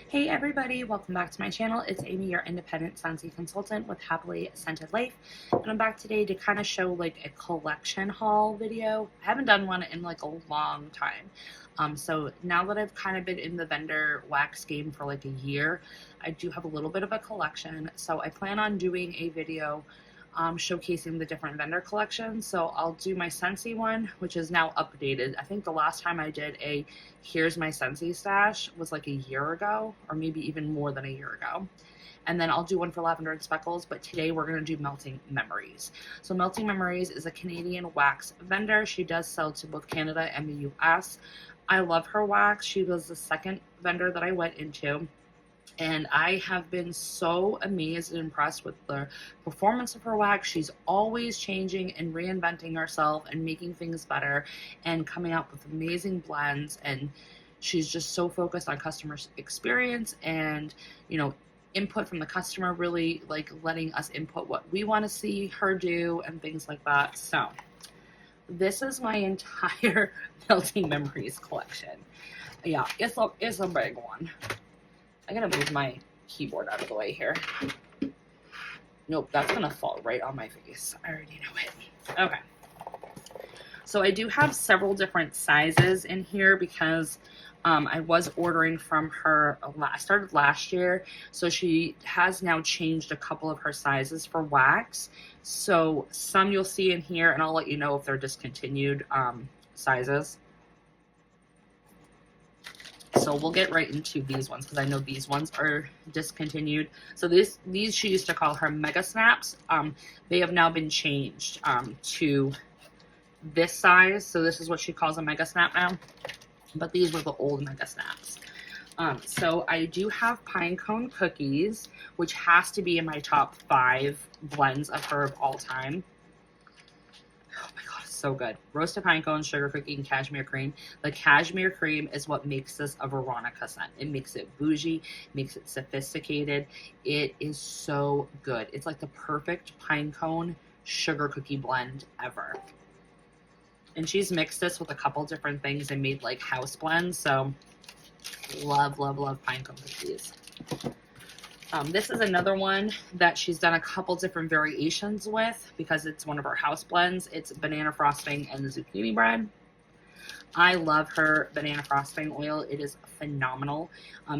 Hey everybody, welcome back to my channel. It's Amy, your independent Scentsy consultant with Happily Scented Life. And I'm back today to kind of show like a collection haul video. I haven't done one in like a long time. So now that I've kind of been in the vendor wax game for like a year, I do have a little bit of a collection. So I plan on doing a video showcasing the different vendor collections. So I'll do my Scentsy one, which is now updated. I think the last time I did a here's my Scentsy stash was like a year ago, or maybe even more than a year ago. And then I'll do one for Lavender and Speckles, but today we're going to do Melting Memories. So Melting Memories is a Canadian wax vendor. She does sell to both Canada and the US. I love her wax. She was the second vendor that I went into. And I have been so amazed and impressed with the performance of her wax. She's always changing and reinventing herself and making things better and coming out with amazing blends. And she's just so focused on customer experience and, input from the customer, really like letting us input what we want to see her do and things like that. So this is my entire Melting Memories collection. Yeah, it's a big one. I gotta move my keyboard out of the way here. Nope, that's gonna fall right on my face. I already know it. Okay. So I do have several different sizes in here because I was ordering from her. I started last year, so she has now changed a couple of her sizes for wax. So some you'll see in here, and I'll let you know if they're discontinued sizes. So we'll get right into these ones because I know these ones are discontinued. So these she used to call her Mega Snaps. They have now been changed to this size. So this is what she calls a Mega Snap now. But these were the old Mega Snaps. So I do have Pine Cone Cookies, which has to be in my top 5 blends of her of all time. Oh my god, it's so good. Roasted pine cones, sugar cookie, and cashmere cream. The cashmere cream is what makes this a Veronica scent. It makes it bougie, makes it sophisticated. It is so good. It's like the perfect pine cone sugar cookie blend ever. And she's mixed this with a couple different things and made like house blends. So love, love, love pine cone cookies. This is another one that she's done a couple different variations with because it's one of her house blends. It's banana frosting and zucchini bread. I love her banana frosting oil. It is phenomenal.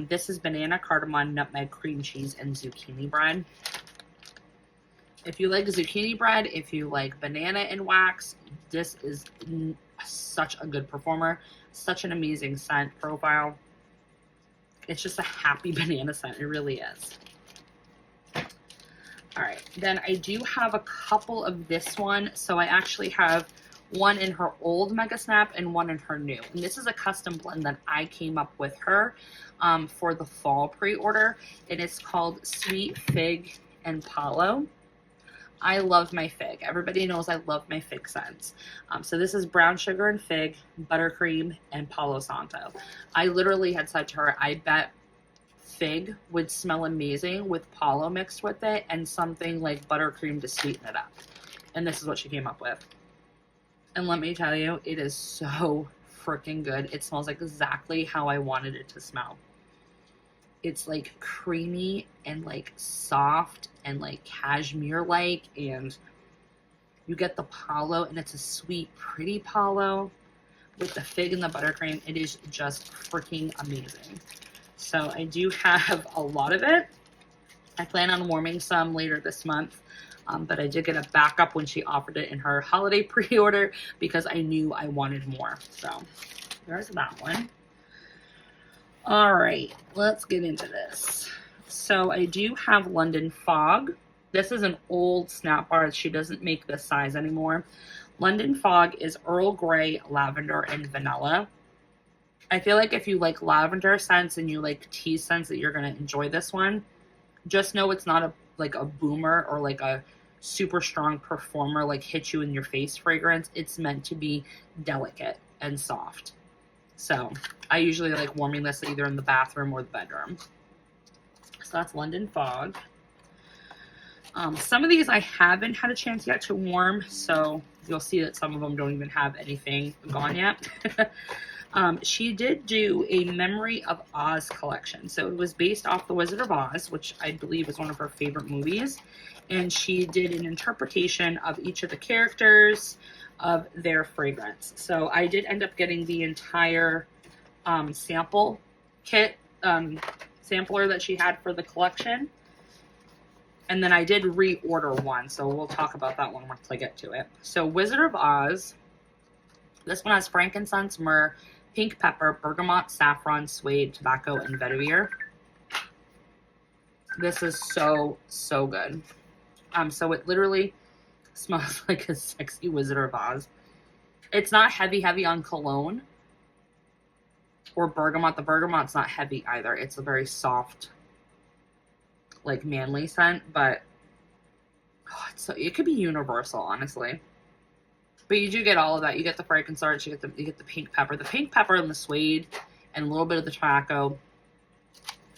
This is banana, cardamom, nutmeg, cream cheese, and zucchini bread. If you like zucchini bread, if you like banana and wax, this is such a good performer. Such an amazing scent profile. It's just a happy banana scent. It really is. All right. Then I do have a couple of this one. So I actually have one in her old Mega Snap and one in her new. And this is a custom blend that I came up with her for the fall pre-order. And it's called Sweet Fig and Palo. I love my fig. Everybody knows I love my fig scents. So this is brown sugar and fig, buttercream, and Palo Santo. I literally had said to her, I bet fig would smell amazing with Palo mixed with it and something like buttercream to sweeten it up. And this is what she came up with. And let me tell you, it is so freaking good. It smells exactly how I wanted it to smell. It's like creamy and like soft and like cashmere-like, and you get the Palo, and it's a sweet, pretty Palo with the fig and the buttercream. It is just freaking amazing. So I do have a lot of it. I plan on warming some later this month, but I did get a backup when she offered it in her holiday pre-order because I knew I wanted more. So there's that one. All right, let's get into this. So I do have London Fog. This is an old snap bar. She doesn't make this size anymore. London Fog is Earl Grey, lavender, and vanilla. I feel like if you like lavender scents and you like tea scents that you're going to enjoy this one. Just know it's not a boomer or like a super strong performer, like hit you in your face fragrance. It's meant to be delicate and soft. So I usually like warming this either in the bathroom or the bedroom. So that's London Fog. Some of these I haven't had a chance yet to warm, so you'll see that some of them don't even have anything gone yet. She did do a Memory of Oz collection. So it was based off The Wizard of Oz, which I believe is one of her favorite movies. And she did an interpretation of each of the characters of their fragrance. So I did end up getting the entire sample kit, sampler that she had for the collection. And then I did reorder one, so we'll talk about that one once I get to it. So Wizard of Oz, this one has frankincense, myrrh, pink pepper, bergamot, saffron, suede, tobacco, and vetiver. This is so, so good. So it literally smells like a sexy Wizard of Oz. It's not heavy on cologne or bergamot. The bergamot's not heavy either. It's a very soft, like manly scent, but it could be universal, honestly. But you do get all of that. You get the frankincense, you get the pink pepper. The pink pepper and the suede and a little bit of the tobacco.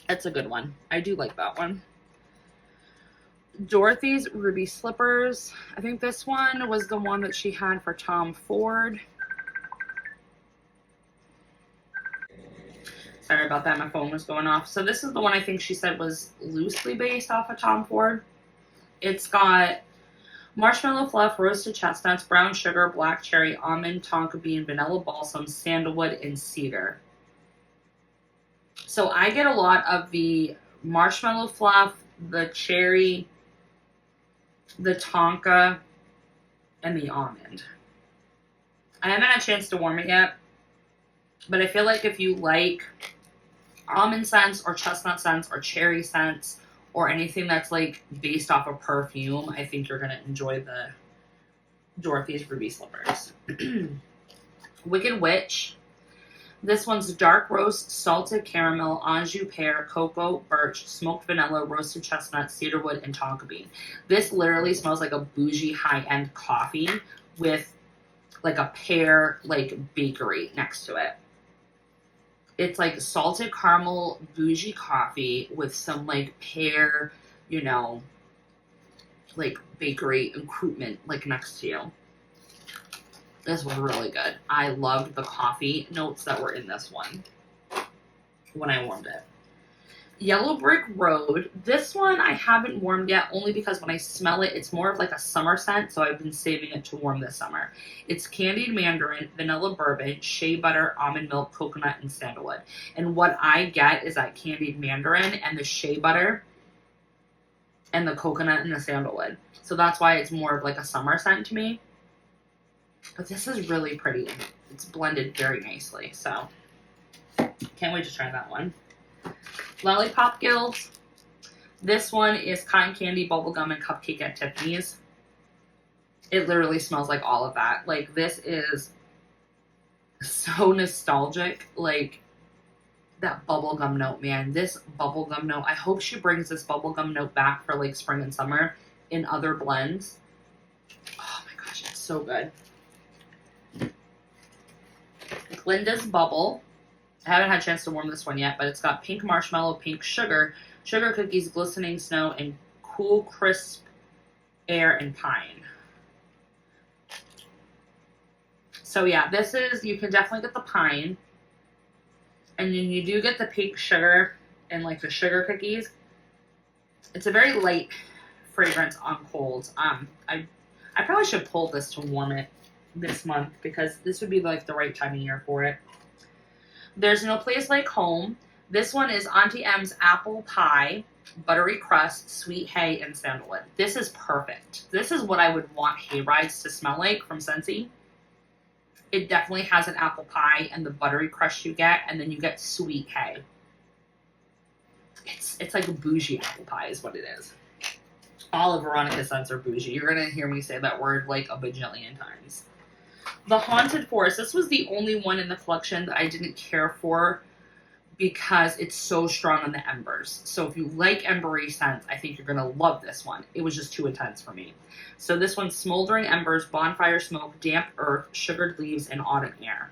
That's a good one. I do like that one. Dorothy's Ruby Slippers. I think this one was the one that she had for Tom Ford. Sorry about that, my phone was going off. So this is the one I think she said was loosely based off of Tom Ford. It's got marshmallow fluff, roasted chestnuts, brown sugar, black cherry, almond, tonka bean, vanilla balsam, sandalwood, and cedar. So I get a lot of the marshmallow fluff, the cherry, the tonka, and the almond. I haven't had a chance to warm it yet, but I feel like if you like almond scents or chestnut scents or cherry scents or anything that's like based off of perfume, I think you're going to enjoy the Dorothy's Ruby Slippers. Wicked Witch. This one's dark roast, salted caramel, Anjou pear, cocoa, birch, smoked vanilla, roasted chestnut, cedarwood, and tonka bean. This literally smells like a bougie high-end coffee with like a pear like bakery next to it. It's like salted caramel bougie coffee with some like pear, you know, like bakery accoutrement like next to you. This was really good. I loved the coffee notes that were in this one when I warmed it. Yellow Brick Road. This one I haven't warmed yet, only because when I smell it, it's more of like a summer scent, so I've been saving it to warm this summer. It's candied mandarin, vanilla bourbon, shea butter, almond milk, coconut, and sandalwood. And what I get is that candied mandarin and the shea butter and the coconut and the sandalwood. So that's why it's more of like a summer scent to me. But this is really pretty. It's blended very nicely, so can't wait to try that one. Lollipop Guild. This one is cotton candy, bubblegum, and cupcake at Tiffany's. It literally smells like all of that. Like, this is so nostalgic. Like, that bubblegum note, man. This bubblegum note. I hope she brings this bubblegum note back for, like, spring and summer in other blends. Oh, my gosh. It's so good. Glinda's Bubble. I haven't had a chance to warm this one yet, but it's got pink marshmallow, pink sugar, sugar cookies, glistening snow, and cool, crisp air and pine. So yeah, this is, you can definitely get the pine. And then you do get the pink sugar and like the sugar cookies. It's a very light fragrance on cold. I probably should pull this to warm it this month because this would be like the right time of year for it. There's No Place Like Home. This one is Auntie M's apple pie, buttery crust, sweet hay, and sandalwood. This is perfect. This is what I would want hay rides to smell like from Scentsy. It definitely has an apple pie and the buttery crust you get, and then you get sweet hay. It's like a bougie apple pie is what it is. All of Veronica's scents are bougie. You're going to hear me say that word like a bajillion times. The Haunted Forest. This was the only one in the collection that I didn't care for because it's so strong on the embers. So if you like embery scents, I think you're going to love this one. It was just too intense for me. So this one's smoldering embers, bonfire smoke, damp earth, sugared leaves, and autumn air.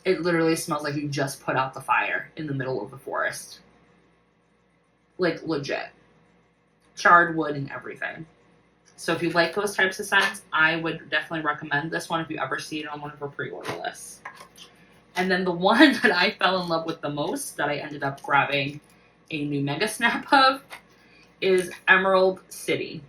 It literally smells like you just put out the fire in the middle of the forest. Like, legit. Charred wood and everything. So if you like those types of scents, I would definitely recommend this one if you ever see it on one of her pre-order lists. And then the one that I fell in love with the most, that I ended up grabbing a new Mega Snap of, is Emerald City.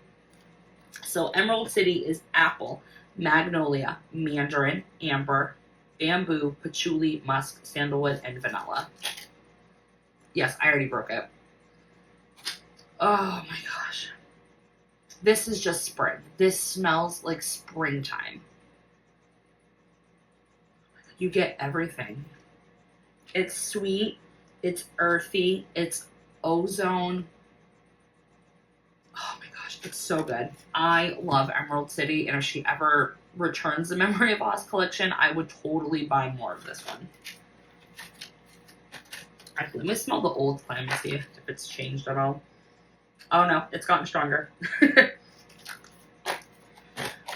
So Emerald City is apple, magnolia, mandarin, amber, bamboo, patchouli, musk, sandalwood, and vanilla. Yes, I already broke it. Oh my gosh. This is just spring. This smells like springtime. You get everything. It's sweet, it's earthy, it's ozone. Oh my gosh, it's so good. I love Emerald City, and if she ever returns the Memory of Oz collection, I would totally buy more of this one. Actually, let me smell the old clam and see if it's changed at all. Oh no, it's gotten stronger.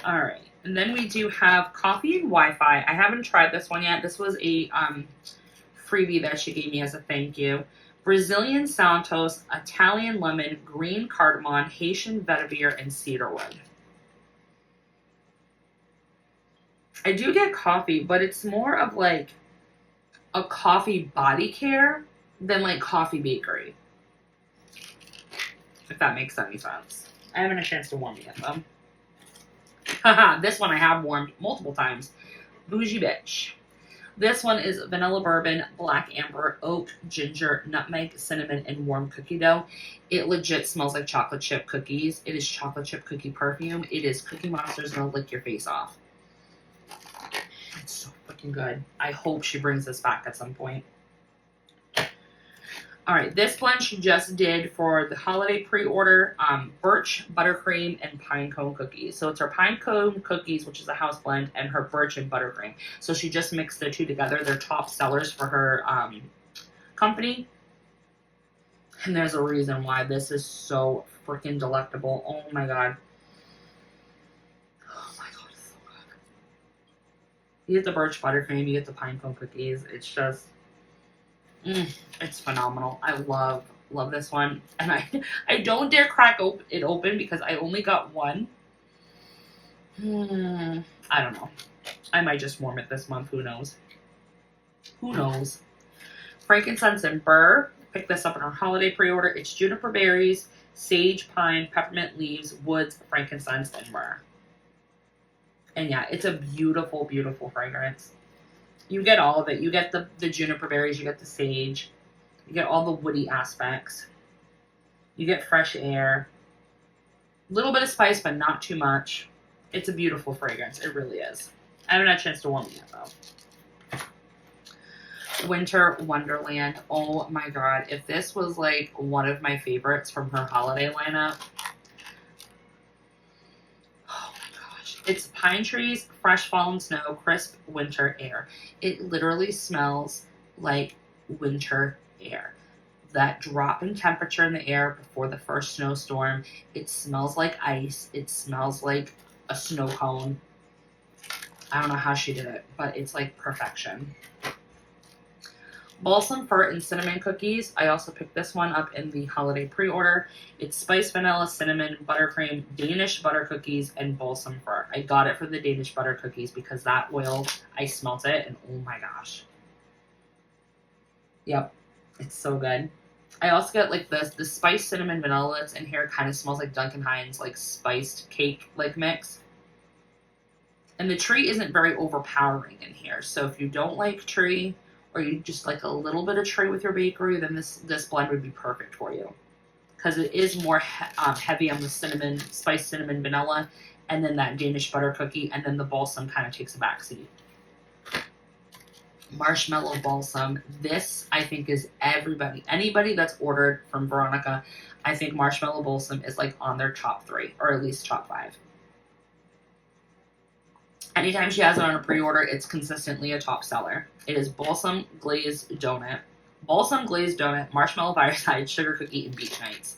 All right, and then we do have Coffee and Wi-Fi. I haven't tried this one yet. This was a freebie that she gave me as a thank you. Brazilian Santos, Italian lemon, green cardamom, Haitian vetiver, and cedarwood. I do get coffee, but it's more of like a coffee body care than like coffee bakery. If that makes any sense. I haven't had a chance to warm it yet though. Haha, this one I have warmed multiple times. Bougie Bitch. This one is vanilla bourbon, black amber, oak, ginger, nutmeg, cinnamon, and warm cookie dough. It legit smells like chocolate chip cookies. It is chocolate chip cookie perfume. It is Cookie Monster's gonna lick your face off. It's so freaking good. I hope she brings this back at some point. All right, this blend she just did for the holiday pre-order, birch, buttercream, and pine cone cookies. So it's her pine cone cookies, which is a house blend, and her birch and buttercream. So she just mixed the two together. They're top sellers for her company. And there's a reason why this is so freaking delectable. Oh my god. Oh my god, it's so good. You get the birch buttercream, you get the pine cone cookies. It's just... it's phenomenal. I love this one, and I don't dare crack it open because I only got one. I don't know. I might just warm it this month. Who knows? Who knows? Frankincense and Burr. Pick this up in our holiday pre-order. It's juniper berries, sage, pine, peppermint leaves, woods, frankincense, and myrrh. And yeah, it's a beautiful, beautiful fragrance. You get all of it. You get the juniper berries, you get the sage, you get all the woody aspects, you get fresh air, a little bit of spice, but not too much. It's a beautiful fragrance. It really is. I haven't had a chance to warm it yet, though. Winter Wonderland. Oh my god. If this was like one of my favorites from her holiday lineup. It's pine trees, fresh fallen snow, crisp winter air. It literally smells like winter air. That drop in temperature in the air before the first snowstorm. It smells like ice. It smells like a snow cone. I don't know how she did it, but it's like perfection. Balsam Fir and Cinnamon Cookies. I also picked this one up in the holiday pre-order. It's spice vanilla, cinnamon, buttercream, Danish butter cookies, and balsam fir. I got it for the Danish butter cookies because that oil, I smelt it, and oh my gosh. Yep, it's so good. I also get like the spiced cinnamon vanilla that's in here. Kind of smells like Duncan Hines like spiced cake like mix. And the tree isn't very overpowering in here. So if you don't like tree, or you just like a little bit of tree with your bakery, then this blend would be perfect for you. Because it is more heavy on the cinnamon, spiced cinnamon vanilla, and then that Danish butter cookie, and then the balsam kind of takes a backseat. Marshmallow balsam. This, I think, is anybody that's ordered from Veronica, I think marshmallow balsam is like on their top 3, or at least top 5. Anytime she has it on a pre-order, it's consistently a top seller. It is balsam glazed donut, marshmallow fireside, sugar cookie, and beach nights.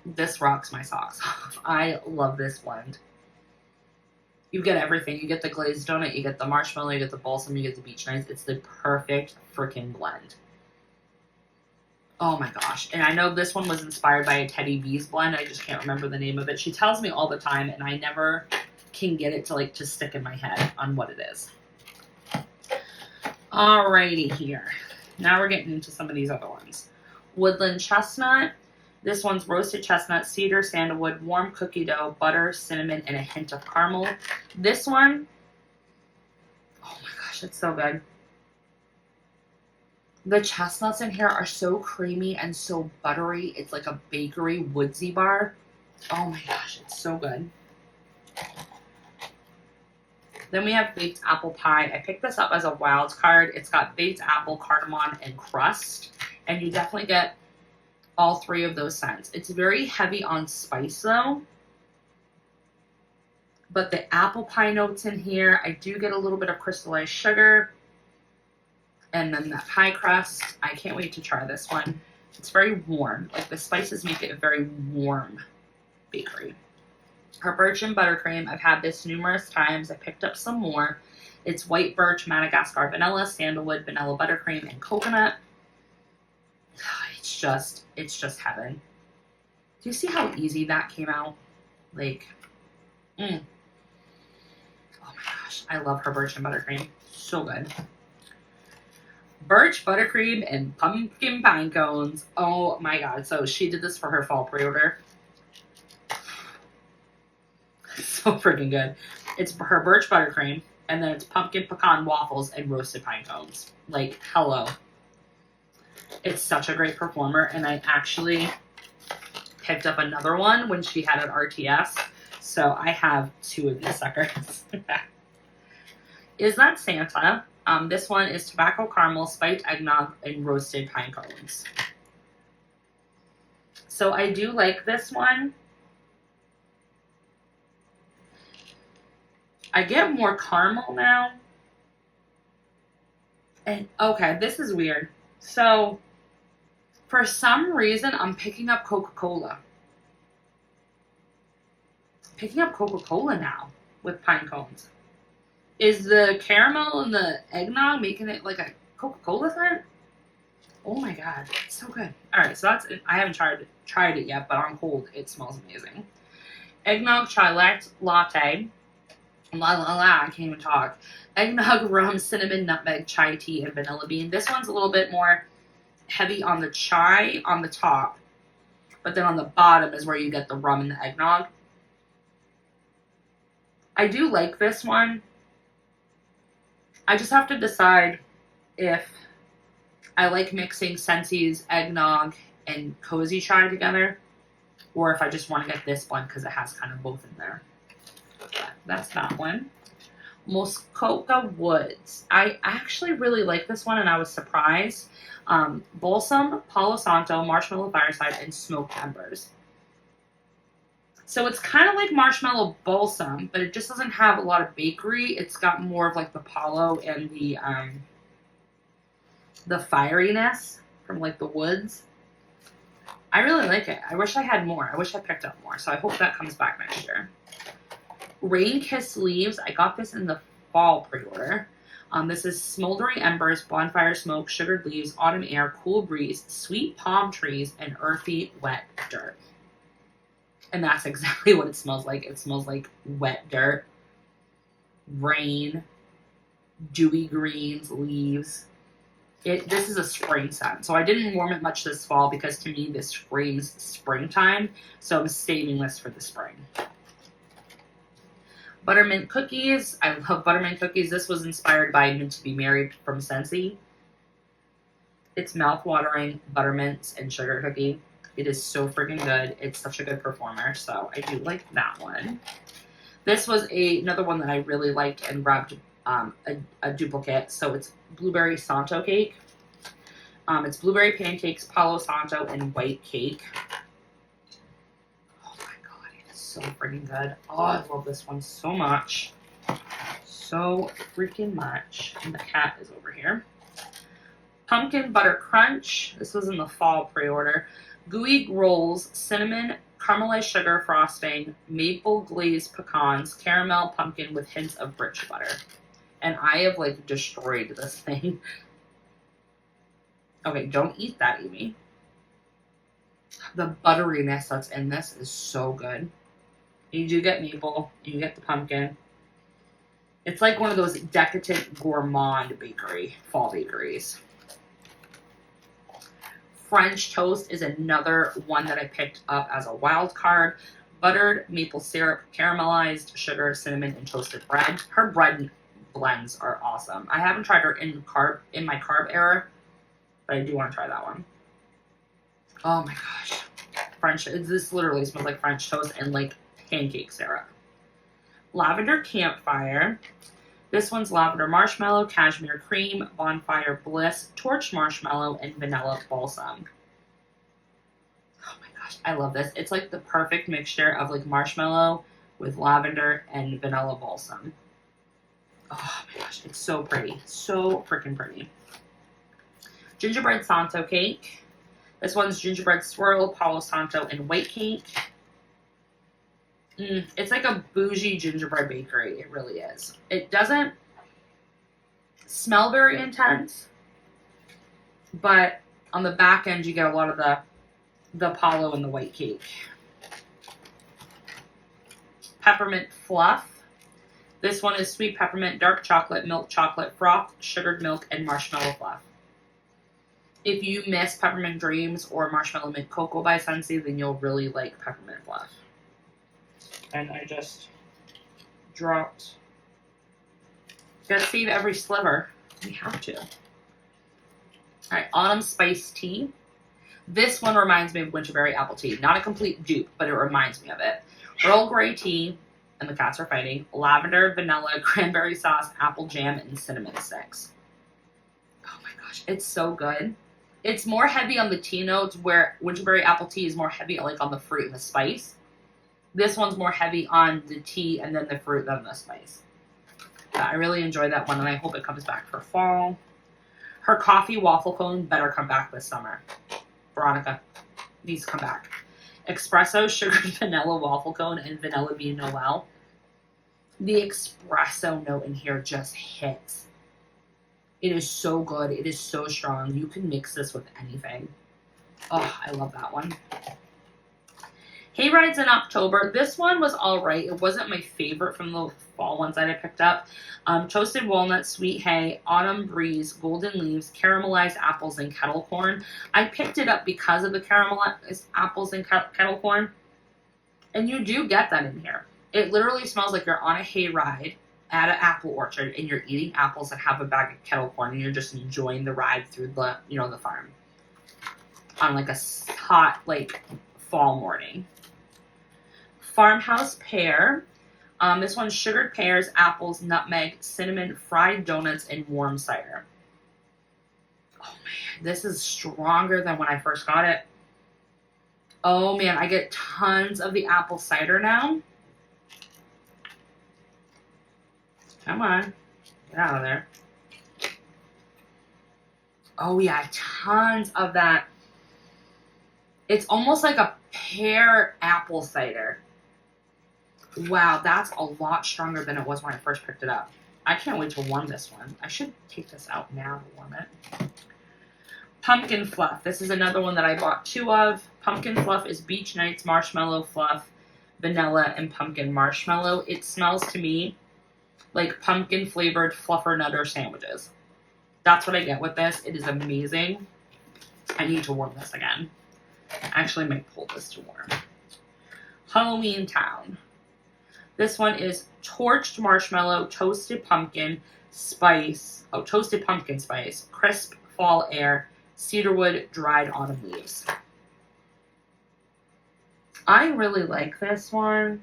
This rocks my socks off. I love this blend. You get everything. You get the glazed donut, you get the marshmallow, you get the balsam, you get the beach nights. It's the perfect freaking blend. Oh my gosh. And I know this one was inspired by a Teddy V's blend. I just can't remember the name of it. She tells me all the time and I never can get it to like just stick in my head on what it is. Alrighty here. Now we're getting into some of these other ones. Woodland Chestnut. This one's roasted chestnut, cedar, sandalwood, warm cookie dough, butter, cinnamon, and a hint of caramel. This one, oh my gosh, it's so good. The chestnuts in here are so creamy and so buttery. It's like a bakery woodsy bar. Oh my gosh, it's so good. Then we have baked apple pie. I picked this up as a wild card. It's got baked apple, cardamom, and crust. And you definitely get all three of those scents. It's very heavy on spice though. But the apple pie notes in here, I do get a little bit of crystallized sugar. And then that pie crust, I can't wait to try this one. It's very warm. Like the spices make it a very warm bakery. Her birch and buttercream, I've had this numerous times. I picked up some more. It's white birch, Madagascar vanilla, sandalwood, vanilla buttercream, and coconut. It's just heaven. Do you see how easy that came out? Like, oh my gosh. I love her birch and buttercream. So good. Birch, buttercream, and pumpkin pine cones. Oh my god. So she did this for her fall pre-order. So freaking good. It's her birch buttercream, and then it's pumpkin pecan waffles and roasted pine cones. Like, hello. It's such a great performer, and I actually picked up another one when she had an RTS. So I have two of these suckers. Is That Santa? This one is tobacco caramel, spiked eggnog, and roasted pine cones. So I do like this one. I get more caramel now. And okay, this is weird. So for some reason, I'm picking up Coca-Cola. Picking up Coca-Cola now with pine cones. Is the caramel and the eggnog making it like a Coca-Cola scent? Oh my god, it's so good. All right, so that's, I haven't tried it yet, but on cold, it smells amazing. Eggnog chai latte. I can't even talk. Eggnog, rum, cinnamon, nutmeg, chai tea, and vanilla bean. This one's a little bit more heavy on the chai on the top, but then on the bottom is where you get the rum and the eggnog. I do like this one. I just have to decide if I like mixing Scentsi's eggnog and cozy chai together, or if I just want to get this one because it has kind of both in there. Yeah, that's that one. Muskoka Woods. I actually really like this one, and I was surprised. Balsam, Palo Santo, Marshmallow Fireside, and Smoked Embers. So it's kind of like Marshmallow Balsam, but it just doesn't have a lot of bakery. It's got more of like the Palo and the fieriness from like the woods. I really like it. I wish I had more. I wish I picked up more. So I hope that comes back next year. Rain Kissed Leaves. I got this in the fall pre-order. This is smoldering embers, bonfire smoke, sugared leaves, autumn air, cool breeze, sweet palm trees, and earthy wet dirt. And that's exactly what it smells like. It smells like wet dirt, rain, dewy greens, leaves. This is a spring scent. So I didn't warm it much this fall because to me this screams springtime. So I'm saving this for the spring. Buttermint cookies. I love buttermint cookies. This was inspired by Mint to Be Married from Scentsy. It's mouth-watering buttermints and sugar cookie. It is so freaking good. It's such a good performer. So I do like that one. This was another one that I really liked and grabbed a duplicate. So it's blueberry Santo cake. It's blueberry pancakes, Palo Santo, and white cake. Oh my god, it is so freaking good. Oh, I love this one so much. So freaking much. And the cat is over here. Pumpkin Butter Crunch. This was in the fall pre-order. Gooey rolls, cinnamon, caramelized sugar frosting, maple glazed pecans, caramel pumpkin with hints of rich butter. And I have like destroyed this thing. Okay, don't eat that, Amy. The butteriness that's in this is so good. You do get maple, you get the pumpkin. It's like one of those decadent gourmand fall bakeries. French toast is another one that I picked up as a wild card. Buttered maple syrup, caramelized sugar, cinnamon, and toasted bread. Her bread blends are awesome. I haven't tried her in my carb era, but I do want to try that one. Oh my gosh. This literally smells like French toast and like pancake syrup. Lavender Campfire. This one's lavender marshmallow, cashmere cream, bonfire bliss, torched marshmallow, and vanilla balsam. Oh my gosh, I love this. It's like the perfect mixture of like marshmallow with lavender and vanilla balsam. Oh my gosh, it's so pretty. So freaking pretty. Gingerbread Santo cake. This one's gingerbread swirl, Palo Santo, and white cake. It's like a bougie gingerbread bakery. It really is. It doesn't smell very intense, but on the back end you get a lot of the Palo and the white cake. Peppermint Fluff. This one is sweet peppermint, dark chocolate, milk chocolate, froth, sugared milk, and marshmallow fluff. If you miss Peppermint Dreams or Marshmallow Mint Cocoa by Scentsy, then you'll really like Peppermint Fluff. And I just dropped. Gotta save every sliver. We have to. Alright, Autumn Spice Tea. This one reminds me of Winterberry Apple Tea. Not a complete dupe, but it reminds me of it. Earl Grey tea, and the cats are fighting. Lavender, vanilla, cranberry sauce, apple jam, and cinnamon sticks. Oh my gosh, it's so good. It's more heavy on the tea notes, where Winterberry Apple Tea is more heavy like on the fruit and the spice. This one's more heavy on the tea and then the fruit than the spice. I really enjoy that one, and I hope it comes back for fall. Her coffee waffle cone better come back this summer. Veronica needs to come back. Espresso sugared vanilla waffle cone and vanilla bean Noel. The espresso note in here just hits. It is so good. It is so strong. You can mix this with anything. Oh, I love that one. Hay Rides in October. This one was all right. It wasn't my favorite from the fall ones that I picked up. Toasted walnut, sweet hay, autumn breeze, golden leaves, caramelized apples, and kettle corn. I picked it up because of the caramelized apples and kettle corn. And you do get that in here. It literally smells like you're on a hay ride at an apple orchard and you're eating apples and have a bag of kettle corn and you're just enjoying the ride through the, the farm. On like a hot, like, fall morning. Farmhouse Pear. This one's sugared pears, apples, nutmeg, cinnamon, fried donuts, and warm cider. Oh man, this is stronger than when I first got it. Oh man, I get tons of the apple cider now. Come on, get out of there. Oh yeah, tons of that. It's almost like a pear apple cider. Wow, that's a lot stronger than it was when I first picked it up. I can't wait to warm this one. I should take this out now to warm it. Pumpkin Fluff. This is another one that I bought 2 of. Pumpkin Fluff is Beach Nights Marshmallow Fluff, Vanilla, and Pumpkin Marshmallow. It smells to me like pumpkin flavored fluffer nutter sandwiches. That's what I get with this. It is amazing. I need to warm this again. I actually might pull this to warm. Halloween Town. This one is torched marshmallow, toasted pumpkin spice, crisp fall air, cedarwood, dried autumn leaves. I really like this one.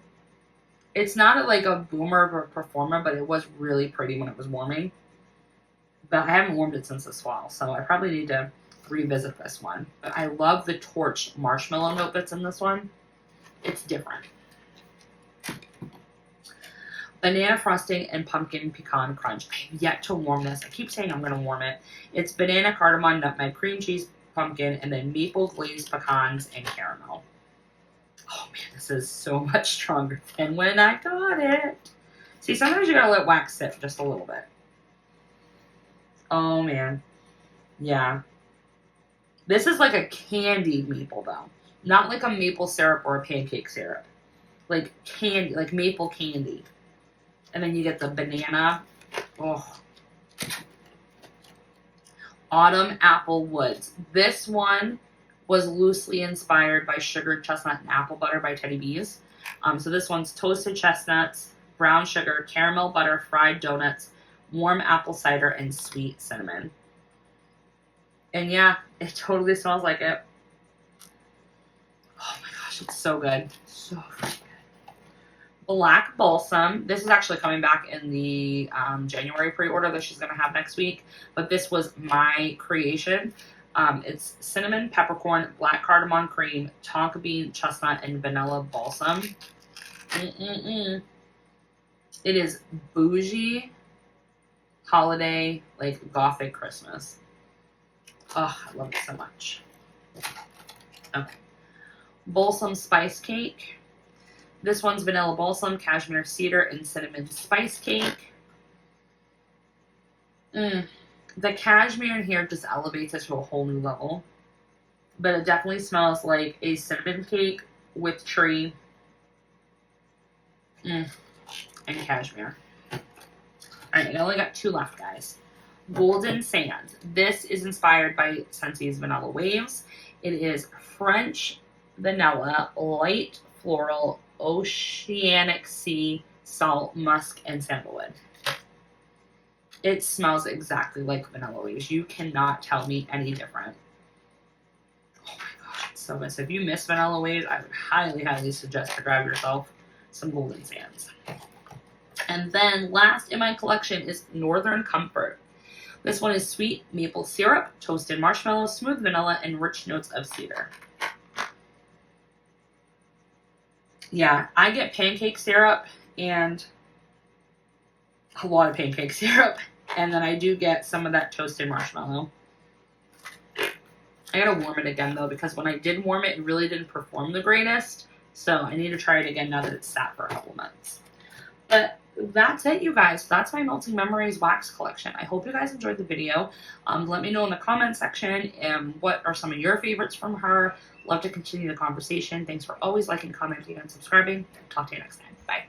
It's not like a boomer or a performer, but it was really pretty when it was warming. But I haven't warmed it since this fall, so I probably need to revisit this one. But I love the torched marshmallow note that's in this one. It's different. Banana frosting and pumpkin pecan crunch. I have yet to warm this. I keep saying I'm going to warm it. It's banana, cardamom, nutmeg, cream cheese, pumpkin, and then maple glazed pecans and caramel. Oh man, this is so much stronger than when I got it. See, sometimes you gotta let wax sit just a little bit. Oh man. Yeah. This is like a candied maple though. Not like a maple syrup or a pancake syrup. Like candy, like maple candy. And then you get the banana. Oh. Autumn Apple Woods. This one was loosely inspired by Sugared Chestnut and Apple Butter by Teddy Bees. So this one's toasted chestnuts, brown sugar, caramel butter, fried donuts, warm apple cider, and sweet cinnamon. And yeah, it totally smells like it. Oh my gosh, it's so good. So freaking good. Black Balsam. This is actually coming back in the January pre-order that she's going to have next week. But this was my creation. It's cinnamon, peppercorn, black cardamom cream, tonka bean, chestnut, and vanilla balsam. It is bougie holiday, like gothic Christmas. Oh, I love it so much. Okay. Balsam spice cake. This one's vanilla balsam, cashmere cedar, and cinnamon spice cake. The cashmere in here just elevates it to a whole new level. But it definitely smells like a cinnamon cake with tree and cashmere. Alright, I only got 2 left, guys. Golden Sand. This is inspired by Scentsi's Vanilla Waves. It is French vanilla, light floral, oceanic sea, salt, musk, and sandalwood. It smells exactly like Vanilla Waves. You cannot tell me any different. Oh my gosh, it's so good. So if you miss Vanilla Waves, I would highly, highly suggest to grab yourself some Golden Sands. And then last in my collection is Northern Comfort. This one is sweet maple syrup, toasted marshmallow, smooth vanilla, and rich notes of cedar. Yeah, I get pancake syrup and a lot of pancake syrup. And then I do get some of that toasted marshmallow. I gotta warm it again though, because when I did warm it, it really didn't perform the greatest. So I need to try it again now that it's sat for a couple months. But that's it, you guys. That's my Melting Memories wax collection. I hope you guys enjoyed the video. Let me know in the comment section what are some of your favorites from her. Love to continue the conversation. Thanks for always liking, commenting, and subscribing. Talk to you next time. Bye.